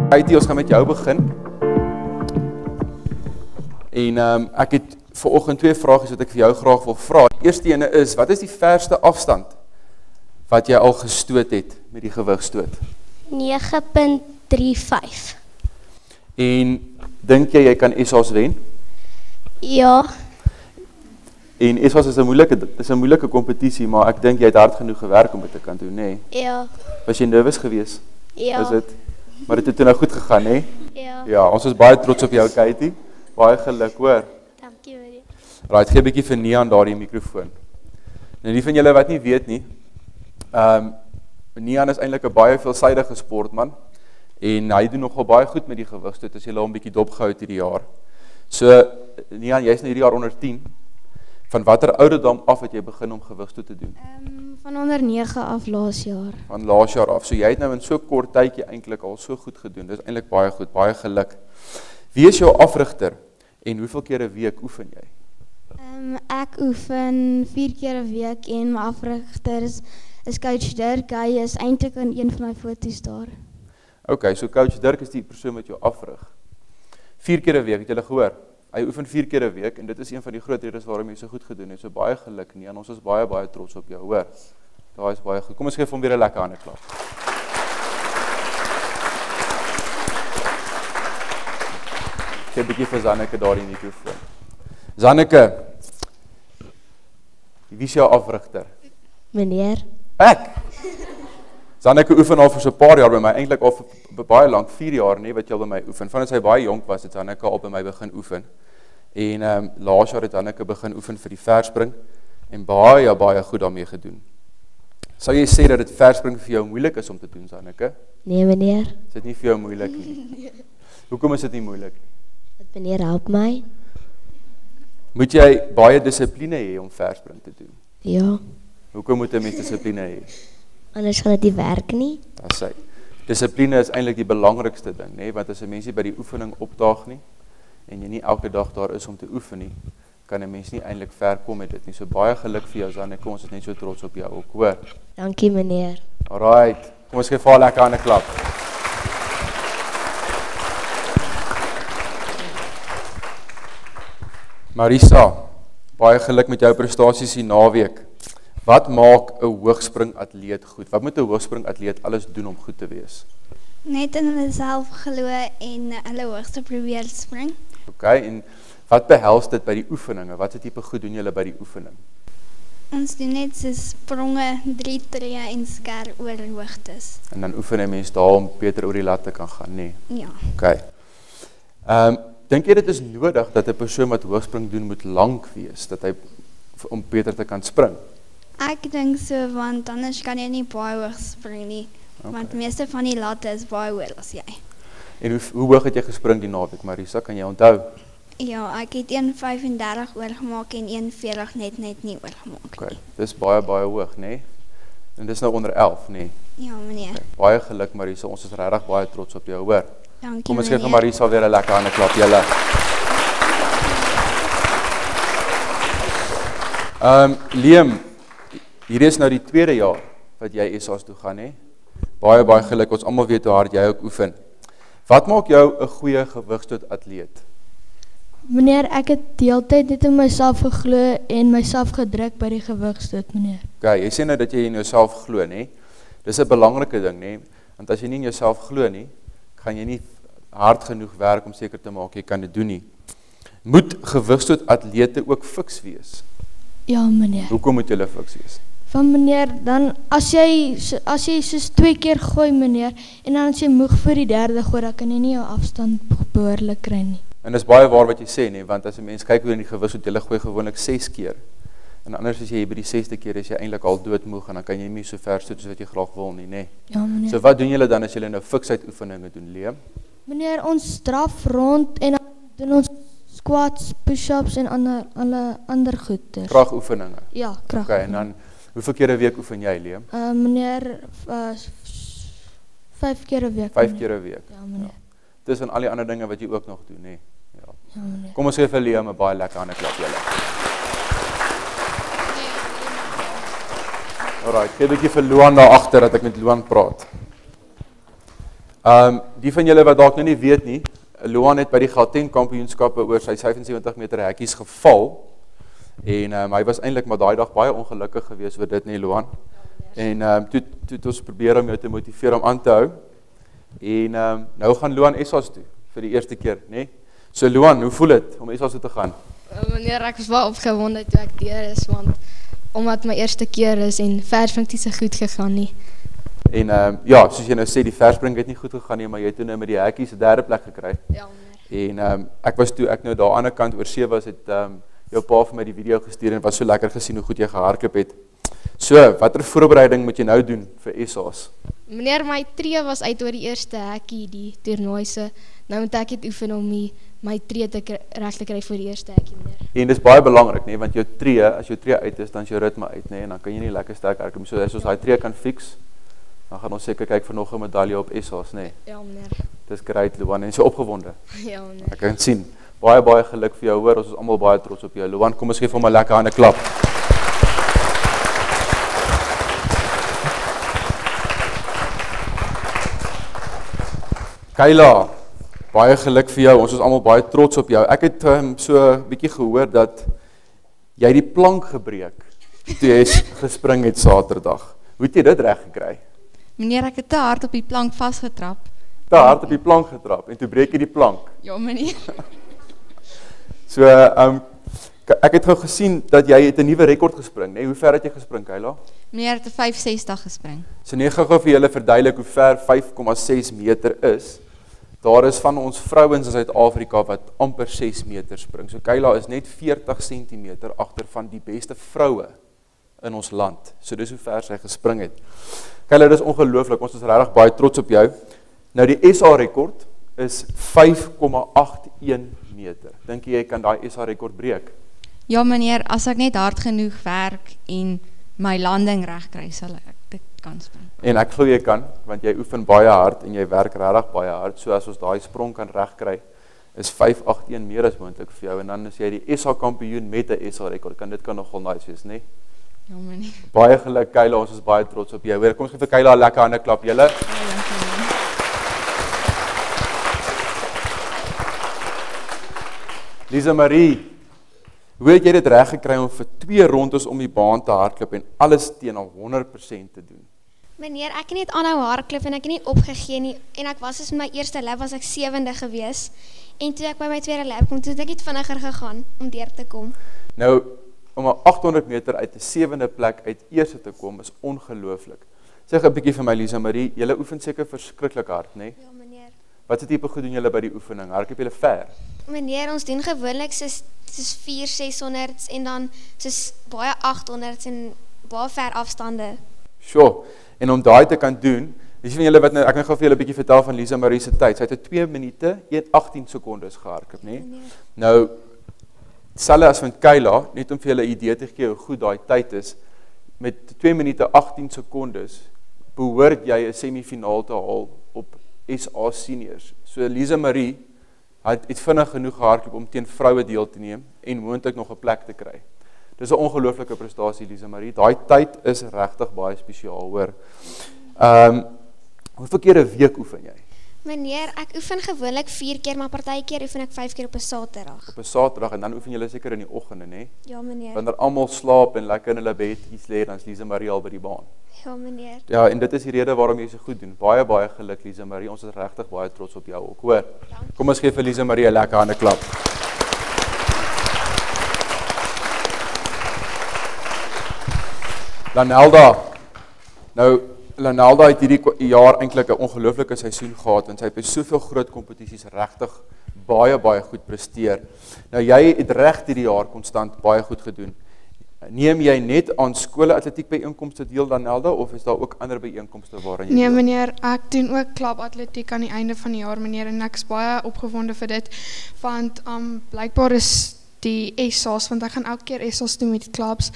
Katie, ons gaan met jou begin. En ek het vanoggend 2 vragies wat ek vir jou graag wil vra. Die eerste ene is, wat is die verste afstand wat jy al gestoot het met die gewigstoot? 9.35. En dink jy kan SA's wen? Ja, En SA's is 'n moeilike kompetisie, maar ek dink jy het hard genoeg gewerk om dit te kan doen, nê? ja, Was jy nervus geweest? ja. Is dit? Maar dit het toe nou goed gegaan, nê? Ja, Ja, ons is baie trots op jou, Katie. Baie geluk, hoor. dankie meneer. Right, gee 'n bietjie vir Nian daardie mikrofoon. Nou die van julle wat nie weet nie, Nian is eintlik 'n baie veelsidige sportman en hy doen nogal baie goed met die gewigstoot as jy hom bietjie dopgehou het hierdie jaar. So Nian, jy's nou hierdie jaar onder 10. Van watter ouderdom af het jy begin om gewigstoot te doen? Van onder 9 af laas jaar. Van laas jaar af. So jy het nou in so kort tydjie eintlik al so goed gedoen. Dis eintlik baie goed, baie geluk. Wie is jou afrigter en hoeveel keer 'n week oefen jy? Ek oefen 4 keer 'n week en my afrigter is coach Dirk. Hy is eintlik in een van my foto's daar. Okay, so coach Dirk is die persoon wat jou afrig. 4 keer 'n week, het julle gehoor? Hy oefen 4 keer 'n week en dit is een van die groot redes waarom jy so goed gedoen het. So baie geluk nie en ons is baie baie trots op jou, hoor. Daai is baie goed. Kom ons gee hom weer 'n lekker hande klap. Gee 'n bietjie vir Zanneke daardie mikrofoon. Zanneke, wie is jou afrigter? Meneer? Ek. Zanneke oefen al vir so 'n paar jaar by my, eintlik al vir baie lank, 4 jaar nie wat jy al by my oefen. Vandat sy baie jonk was, het Zanneke al by my begin oefen. En laas jaar het Zanneke begin oefen vir die verspring en baie baie goed daarmee gedoen. Sou jy sê dat dit verspring vir jou moeilik is om te doen, Zanneke? Nee meneer. Is dit nie vir jou moeilik nie? Hoekom is dit nie moeilik nie? Want meneer help my. Moet jy baie dissipline hê om verspring te doen? Ja. Hoekom moet 'n mens dissipline hê? Anders gaan dit nie werk nie. Dis sy. Dissipline is eintlik die belangrikste ding, nê, want as 'n mens nie by die oefening opdaag nie en jy nie elke dag daar is om te oefen nie, kan 'n mens nie eintlik ver kom met dit nie. So baie geluk vir jou, Zanneke. Ons is net so trots op jou ook, hoor. Dankie meneer. Alright. Kom ons gee vir haar lekker aan 'n klap. Marisa, baie geluk met jou prestasies hier naweek. Wat maak 'n hoogspringatleet goed? Wat moet 'n hoogspringatleet alles doen om goed te wees? Net in hulle self glo en hulle hoogste probeer spring. Okay, en wat behels dit by die oefeninge? Wat tipe goed doen julle by die oefening? Ons doen net so spronge, 3 tree en sker oor hoogtes. En dan oefen 'n mens daar om beter oor die lat te kan gaan, nê? Ja. Okay. Dink jy dit is nodig dat 'n persoon wat hoogspring doen moet lank wees, dat hy om beter te kan spring? Ek dink so, want anders kan jy nie baie hoog spring nie. Want meeste van die latte is baie hoër as jy. En hoe hoog het jy gespring die naweek, Marisa? Kan jy onthou? Ja, ek het 1.35 oorgemaak en 1.40 net nie oorgemaak. Okay. Dis baie hoog, nê? En dis nou onder 11, nê? Ja, meneer. Okay. Baie geluk, Marisa. Ons is regtig baie trots op jou, hoor. Dankie, Kom ons gee vir meneer. Marisa weer 'n lekker hande klap, julle. Liam, hierdie is nou die 2de jaar wat jy SA's toe gaan, hè? Baie geluk. Ons almal weet hoe hard jy ook oefen. Wat maak jou 'n goeie gewigstoot-atleet? Meneer, ek het die hele tyd net in myself geglo en myself gedruk by die gewigstoot, meneer. Okay, jy sê nou dat jy in jouself glo, nê? Dis 'n belangrike ding, nê? Want as jy nie in jouself glo nie, gaan jy nie hard genoeg werk om seker te maak jy kan dit doen nie. Moet gewigstoot-atlete ook fiks wees? Ja, meneer. Hoekom moet julle fiks wees? Van meneer, dan as jy soos 2 keer gooi, meneer, en dan as jy moeg vir die 3de gooi, dan kan jy nie jou afstand behoorlik kry nie. En dis baie waar wat jy sê, nee, want as 'n mens kyk hoe in die gewigstoot, jy gooi gewoonlik 6 keer. En anders as jy by die 6de keer is jy eintlik al doodmoeg en dan kan jy nie so ver stoot soos wat jy graag wil nie, nê? Ja, meneer. So wat doen julle dan as julle nou fiksheid oefeninge doen, Liam? Meneer, ons draf rond en dan doen ons squats, push-ups en ander goeders. Kragoefeninge. Ja, krag. Okay, en dan hoeveel keer 'n week oefen jy, Liam? Meneer, 5 keer 'n week. 5 keer 'n week. Ja, meneer. Dis en al die ander dinge wat jy ook nog doen, nê? Ja. Ja, meneer. Kom ons gee vir Liam 'n baie lekker hande klap, julle. Alright, gee 'n bietjie vir Luan daar agter dat ek met Luan praat. Die van julle wat dalk nou nie weet nie, Luan het by die Gauteng kampioenskappe oor sy 75 meter hekkies geval en hy was eintlik maar daai dag baie ongelukkig geweest oor dit nie, Luan. En toe het ons probeer om jou te motiveer om aan te hou. En nou gaan Luan ESA's toe vir die eerste keer, nê? So Luan, hoe voel dit om ESA's toe te gaan? Meneer, ek was baie opgewonde toe ek deur is, want omdat my eerste keer is en verspring het nie so goed gegaan nie. En ja, soos jy nou sê, die verspring het nie goed gegaan nie, maar jy het toe nou met die hekkies 'n derde plek gekry. Ja, meneer. En ek was toe ek nou daar aan die ander kant oor see was, het jou pa vir my die video gestuur en was so lekker gesien hoe goed jy gehardloop het. So, watter voorbereiding moet jy nou doen vir ESA's? Meneer, my tree was uit oor die eerste hekkie, die toernooi se. Nou moet ek het oefen om my tree reg te kry vir die eerste hekkie, meneer. En dis baie belangrik, nee, want jou tree, as jou tree uit is, dan is jou ritme uit, nee, en dan kan jy nie lekker sterk hardloop. So as ons daai tree kan fix, dan gaan ons seker kyk vir nog 'n medalje op ESA's, nee. Ja, meneer. Dis great, Luan, en so opgewonde. Ja, meneer. Ek kan sien. Baie geluk vir jou, hoor. Ons is almal baie trots op jou. Luan, kom ons gee vir hom 'n lekker hande klap. Kayla, baie geluk vir jou. Ons is almal baie trots op jou. Ek het so 'n bietjie gehoor dat jy die plank gebreek toe jy gespring het Saterdag. Hoe het jy dit reg gekry? Meneer, ek het te hard op die plank vasgetrap. Te hard op die plank getrap en toe breek jy die plank. Ja, meneer. So, ek het gou gesien dat jy het 'n nuwe rekord gespring, nee? Hoe ver het jy gespring, Kayla? Meneer het 'n 5.60 gespring. So nee, gou vir julle verduidelik hoe ver 5,6 meter is. Daar is van ons vrouens in Suid-Afrika wat amper 6 meter spring. So Kayla is net 40 cm agter van die beste vroue in ons land. So dis hoe ver sy gespring het. Kayla, dis ongelooflik. Ons is regtig baie trots op jou. Nou die SA rekord is 5,81 meter. Dink jy kan daai SA rekord breek? Ja, meneer, as ek net hard genoeg werk en my landing reg kry, sal ek dit kan spring. En ek glo jy kan, want jy oefen baie hard en jy werk regtig baie hard. So as ons daai sprong kan regkry, is 5,81 meer as moontlik vir jou en dan is jy die SA kampioen met 'n SA rekord. Dit kan nogal nice wees, né? Ja, meneer. Baie geluk, Kayla, ons is baie trots op jou. Hoor, kom ons gee vir Kayla 'n lekker hande klap, julle. Lisa Marie, hoe het jy dit reg gekry om vir 2 rondes om die baan te hardloop en alles teen al 100% te doen? Meneer, ek het net aanhou hardloop en ek het nie opgegee nie. En ek was dus in my eerste lap was ek 7de gewees. En toe ek by my tweede lap kom, toe het ek iets vinniger gegaan om deur te kom. Nou, om 'n 800 meter uit 'n 7de plek uit eerste te kom is ongelooflik. Sê 'n bietjie vir my, Lisa Marie, julle oefen seker verskriklik hard, né? Ja, meneer. Wat se tipe goed doen julle by die oefening? Hardloop julle ver? Meneer, ons doen gewoonlik soos 400-600 en dan soos baie 800 en baie ver afstande. Sure. En om daai te kan doen, dis van julle wat nou, ek gaan gou vir julle 'n bietjie vertel van Lisa Marie se tyd. Sy het 2 minute 18 sekondes gehardloop, né? Nou selfs as van Kayla, net om vir julle 'n idee te gee hoe goed daai tyd is, met 2 minute 18 sekondes behoort jy 'n semifinaal te haal op SA seniors. So Lisa Marie het vinnig genoeg gehardloop om teen vroue deel te neem en moontlik nog 'n plek te kry. Dis 'n ongelooflike prestasie, Lisa Marie. Daai tyd is regtig baie spesiaal, hoor. Hoeveel keer 'n week oefen jy? Meneer, ek oefen gewoonlik 4 keer, maar partykeer oefen ek 5 keer op 'n Saterdag. Op 'n Saterdag en dan oefen julle seker in die oggende, né? Ja, meneer. Wanneer almal slaap en lekker in hulle bedjies lê, dan is Lisa Marie al by die baan. Ja, meneer. Ja, en dit is die rede waarom jy so goed doen. Baie geluk, Lisa Marie. Ons is regtig baie trots op jou ook, hoor. Kom ons gee vir Lisa Marie 'n lekker hande klap. Lanelda. Nou, Lanelda het hierdie jaar eintlik 'n ongelooflike seisoen gehad en sy het by soveel groot kompetisies regtig baie goed presteer. Nou jy het reg hierdie jaar konstant baie goed gedoen. Neem jy net aan skole atletiek byeenkomste deel, Lanelda, of is daar ook ander byeenkomste waarin jy Nee, deel? meneer, ek doen ook klub atletiek aan die einde van die jaar, meneer, en ek is baie opgewonde vir dit, want blykbaar is die ESA's, want ek gaan elke keer ESA's doen met clubs,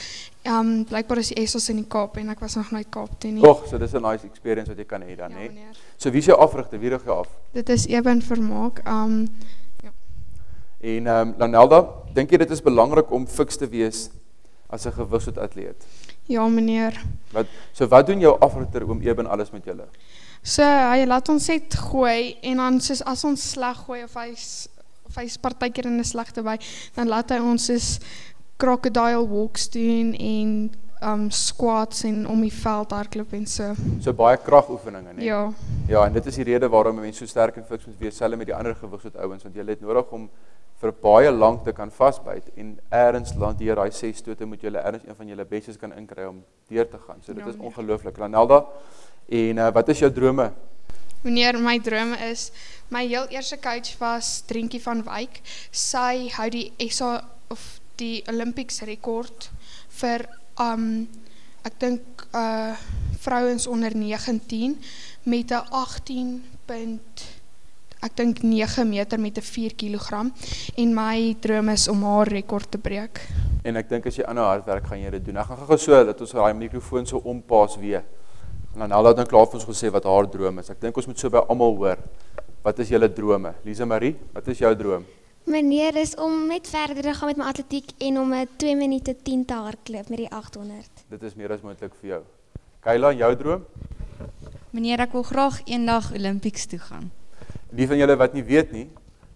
blykbaar is die ESA's in die Kaap, en ek was nog nooit Kaap toe nie. Och, so dis 'n nice experience wat jy kan hê dan, hè? meneer. So wie is jou afrigter? Wie rig jou af? Dit is Eben Vermaak, En Lanelda, dink jy dit is belangrik om fiks te wees as 'n gewigsoetleet? ja, meneer. Wat doen jou afrigter oom Eben alles met julle? So hy laat ons net gooi en dan soos as ons sleg gooi of hy's partykeer in 'n slegte by, dan laat hy ons soos crocodile walks doen en squats en om die veld hardloop en so. So baie kragoefeninge, né? Ja. Ja, en dit is die rede waarom 'n mens so sterk en fiks moet wees, selfs met die ander gewigsouens, want jy het nodig om vir baie lank te kan vasbyt en eers land deur daai 6 stote moet jy eers een van julle bestes kan inkry om deur te gaan. So dit is ongelooflik. Lanelda, en wat is jou drome? Meneer, my drome is, my heel eerste coach was Drinkie van Wyk. Sy hou die SA of die Olympics rekord vir ek dink vrouens onder 19 met 'n 18.9 meter met 'n 4 kilogram en my droom is om haar rekord te breek. En ek dink as jy aanhou hard werk, gaan jy dit doen. Ek gaan gou so dat ons daai mikrofoon so ompaas weer. En dan het nou klaar vir ons gesê wat haar droom is. Ek dink ons moet so by almal hoor. Wat is julle drome? Lisa Marie, wat is jou droom? Meneer, is om net verder te gaan met my atletiek en om 'n 2 minute 10 te hardloop met die 800. Dit is meer as moontlik vir jou. Kayla, jou droom? Meneer, ek wil graag eendag Olympics toe gaan. Die van julle wat nie weet nie,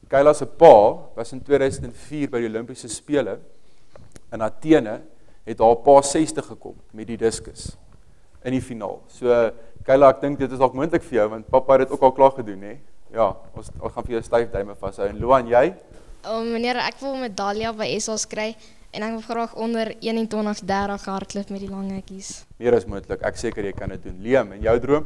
Kayla se pa was in 2004 by die Olimpiese Spele in Athene, het haar pa 60 gekom met die diskus in die finaal. So Kayla, ek dink dit is dalk moontlik vir jou want pappa het dit ook al klaar gedoen, hè? Ja, ons gaan vir jou styf duime vashou. En Loan, jy? Meneer, ek wil medalje by SA kry en ek wil graag onder 21:30 hardloop met die lang hekkies. Meer as moontlik. Ek seker jy kan dit doen. Liam, en jou droom?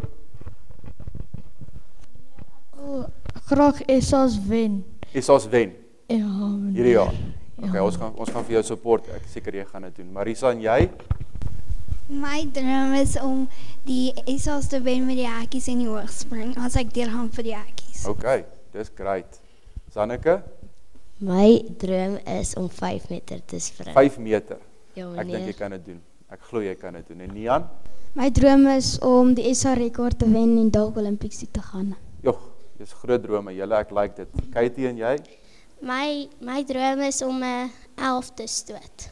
Graag SA's wen. SA's wen Ja, meneer. hierdie jaar. Ja. Okay, ons gaan vir jou support. Ek seker jy gaan dit doen. Marisa, en jy? My droom is om die SA's te wen met die hekkies en die hoogspring, as ek deurgaan vir die hekkies. Okay, dis great. Zanneke? My droom is om 5 meter te spring. 5 meter. Ja, Ek dink jy kan dit doen. Ek glo jy kan dit doen. En Nian? My droom is om die SA rekord te wen en dalk Olympics toe te gaan. Jogg, dis groot drome. Julle, ek like dit. Katie, en jy? My droom is om 'n 11 te stoot.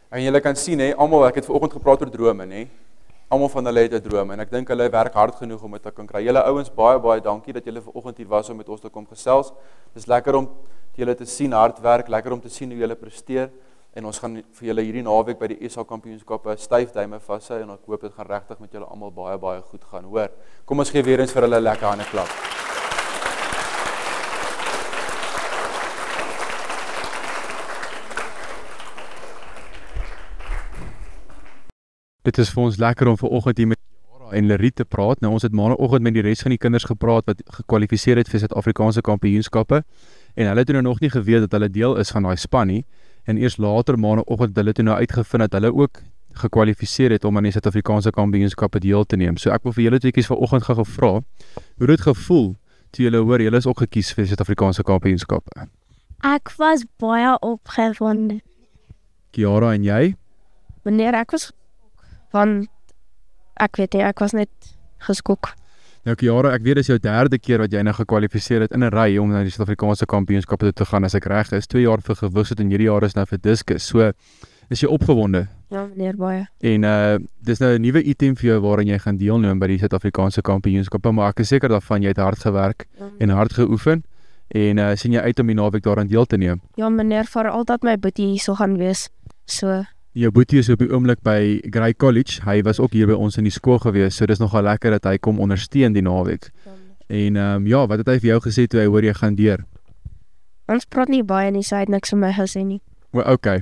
En julle kan sien, hè, almal, ek het vanoggend gepraat oor drome, hè. Almal van hulle het 'n droom en ek dink hulle werk hard genoeg om dit te kan kry. Julle ouens, baie dankie dat julle vanoggend hier was om met ons te kom gesels. Dis lekker om julle te sien hard werk, lekker om te sien hoe julle presteer en ons gaan vir julle hierdie naweek by die SA Kampioenskappe styf duime vashou en ek hoop dit gaan regtig met julle almal baie goed gaan, hoor. Kom ons gee weer eens vir hulle 'n lekker hande klap. Dit is vir ons lekker om vanoggend hier met Jara en Lerie te praat. Nou ons het maandagoggend met die res van die kinders gepraat wat gekwalifiseer het vir Suid-Afrikaanse Kampioenskappe en hulle het nou nog nie geweet dat hulle deel is van daai span nie en eers later maandagoggend het hulle toe nou uitgevind dat hulle ook gekwalifiseer het om aan die Suid-Afrikaanse Kampioenskappe deel te neem. So ek wil vir julle tweeetjies vanoggend gevra, hoe dit gevoel toe julle hoor julle is ook gekies vir Suid-Afrikaanse Kampioenskappe? Ek was baie opgewonde. Kiara, en jy? Meneer, ek was van, ek weet nie, ek was net geskok. Nou Kiara, ek weet dis jou 3de keer wat jy nou gekwalifiseer het in 'n ry om na die Suid-Afrikaanse Kampioenskappe toe te gaan, as ek reg is. 2 jaar vir gewigsit en hierdie jaar is nou vir diskus. So, is jy opgewonde? Ja, meneer, baie. En dis nou 'n nuwe item vir jou waarin jy gaan deelneem by die Suid-Afrikaanse Kampioenskappe, maar ek is seker daarvan jy het hard gewerk en hard geoefen en sien jy uit om die naweek daaraan deel te neem? Ja, meneer, vir altyd my boetie hier so gaan wees. So, Jou boetie is op die oomblik by Grey College. Hy was ook hier by ons in die skool gewees, so dis nogal lekker dat hy kom ondersteun die naweek. En ja, wat het hy vir jou gesê toe hy hoor jy gaan deur? Ons praat nie baie nie, so hy het niks vir my gesê nie. Okay.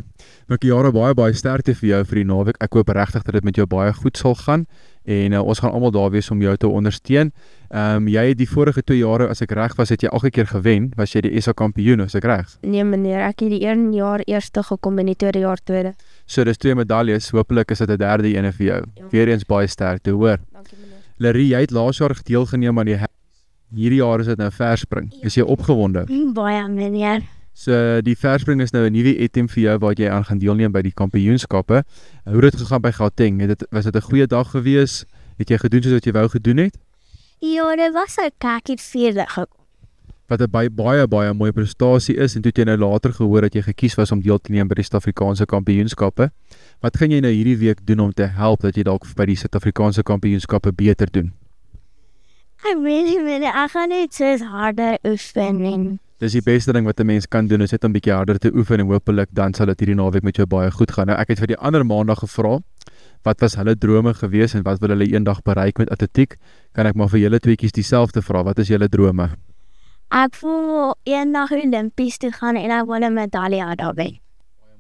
Nou Kiara, baie sterkte vir jou vir die naweek. Ek hoop regtig dat dit met jou baie goed sal gaan en ons gaan almal daar wees om jou te ondersteun. Jy het die vorige 2 jare, as ek reg was, het jy elke keer gewen. Was jy die SA kampioen, as ek reg? Nee, meneer, ek het die 1 jaar eerste gekom en die 2de jaar tweede. So dis 2 medaljes, hopelik is dit 'n 3de ene vir jou. Ja. Weereens baie sterkte, hoor. Dankie, meneer. Lerie, jy het laas jaar deelgeneem aan die hierdie jaar is dit nou verspring. Is jy opgewonde? Baie, meneer. So die verspring is nou 'n nuwe item vir jou waar jy aan gaan deelneem by die kampioenskappe. Hoe het dit gegaan by Gauteng? Was dit 'n goeie dag gewees? Het jy gedoen soos wat jy wou gedoen het? Ja, dit was ek het 4de gekom. Wat 'n baie mooi prestasie is en toe het jy nou later gehoor dat jy gekies was om deel te neem by die Suid-Afrikaanse Kampioenskappe. Wat gaan jy nou hierdie week doen om te help dat jy dalk by die Suid-Afrikaanse Kampioenskappe beter doen? Ek weet nie meneer, ek gaan net soos harder oefen en Dis die beste ding wat 'n mens kan doen, is net om 'n bietjie harder te oefen en hopelik dan sal dit hierdie naweek met jou baie goed gaan. Nou ek het vir die ander maandag gevra, wat was hulle drome gewees en wat wil hulle eendag bereik met atletiek? Kan ek maar vir julle tweeetjies dieselfde vra, wat is julle drome? ek wil eendag Olimpies toe gaan en ek wil 'n medalje daarby.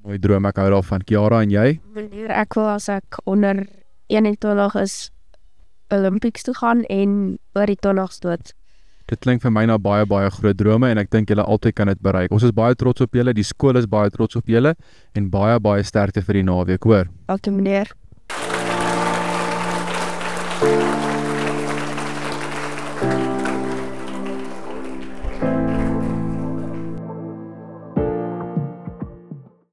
Mooi droom, ek hou daarvan. Kiara, en jy? Meneer, ek wil as ek onder 21 is Olympics toe gaan en oor die 20's dood. Dit klink vir my na baie groot drome en ek dink julle altyd kan dit bereik. Ons is baie trots op julle, die skool is baie trots op julle en baie sterkte vir die naweek, hoor. Dankie meneer.